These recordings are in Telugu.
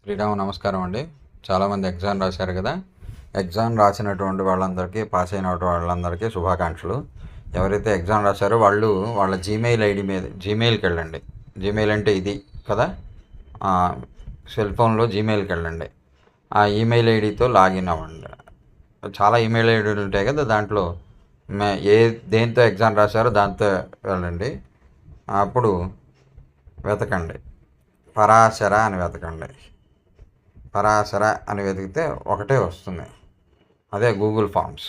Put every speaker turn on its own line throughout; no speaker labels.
శ్రీరామ్ నమస్కారం అండి. చాలామంది ఎగ్జామ్ రాశారు కదా. ఎగ్జామ్ రాసినటువంటి వాళ్ళందరికీ, పాస్ అయిన వాళ్ళందరికీ శుభాకాంక్షలు. ఎవరైతే ఎగ్జామ్ రాశారో వాళ్ళు వాళ్ళ జీమెయిల్ ఐడి మీద జీమెయిల్కి వెళ్ళండి. జీమెయిల్ అంటే ఇది కదా, సెల్ ఫోన్లో జీమెయిల్కి వెళ్ళండి. ఆ ఈమెయిల్ ఐడితో లాగిన్ అవ్వండి. చాలా ఈమెయిల్ ఐడీలు ఉంటాయి కదా, దాంట్లో ఏ దేంతో ఎగ్జామ్ రాశారో దాంతో వెళ్ళండి. అప్పుడు వెతకండి, పరాశర అని వెతకండి. పరాశర అని వెతికితే ఒకటే వస్తుంది, అదే గూగుల్ ఫామ్స్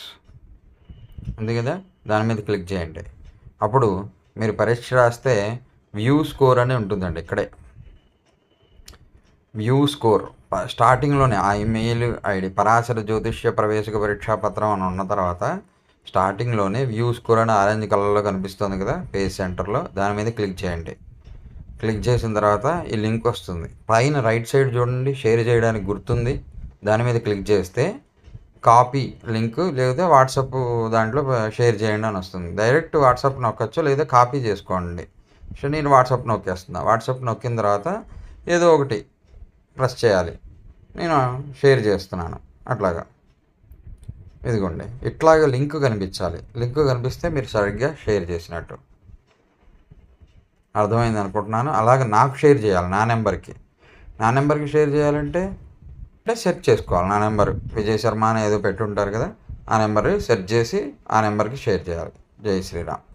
ఉంది కదా, దాని మీద క్లిక్ చేయండి. అప్పుడు మీరు పరీక్ష రాస్తే వ్యూ స్కోర్ అని ఉంటుందండి. ఇక్కడే వ్యూ స్కోర్ స్టార్టింగ్లోనే ఆ ఈమెయిల్ ఐడి పరాశర జ్యోతిష్య ప్రవేశిక పరీక్షా పత్రం అని ఉన్న తర్వాత స్టార్టింగ్లోనే వ్యూ స్కోర్ అని ఆరెంజ్ కలర్లో కనిపిస్తుంది కదా పేజ్ సెంటర్లో, దాని మీద క్లిక్ చేయండి. క్లిక్ చేసిన తర్వాత ఈ లింక్ వస్తుంది. పైన రైట్ సైడ్ చూడండి, షేర్ చేయడానికి గుర్తుంది, దాని మీద క్లిక్ చేస్తే కాపీ లింక్ లేదా వాట్సాప్ దాంట్లో షేర్ చేయండి అని వస్తుంది. డైరెక్ట్ వాట్సాప్ నొక్కచ్చు, లేదా కాపీ చేసుకోండి. సో నేను వాట్సాప్ నొక్కేస్తున్నా. వాట్సాప్ నొక్కిన తర్వాత ఏదో ఒకటి ప్రెస్ చేయాలి. నేను షేర్ చేస్తున్నాను. అట్లాగా ఇదిగోండి, ఇట్లాగా లింక్ కనిపించాలి. లింక్ కనిపిస్తే మీరు సరిగ్గా షేర్ చేసినట్టు. అర్థమైంది అనుకుంటున్నాను. అలాగే నాకు షేర్ చేయాలి నా నెంబర్కి షేర్ చేయాలంటే సెర్చ్ చేసుకోవాలి. నా నెంబర్ విజయ్ శర్మ అని ఏదో పెట్టుంటారు కదా, ఆ నెంబర్ సెర్చ్ చేసి ఆ నెంబర్కి షేర్ చేయాలి. జై శ్రీరామ్.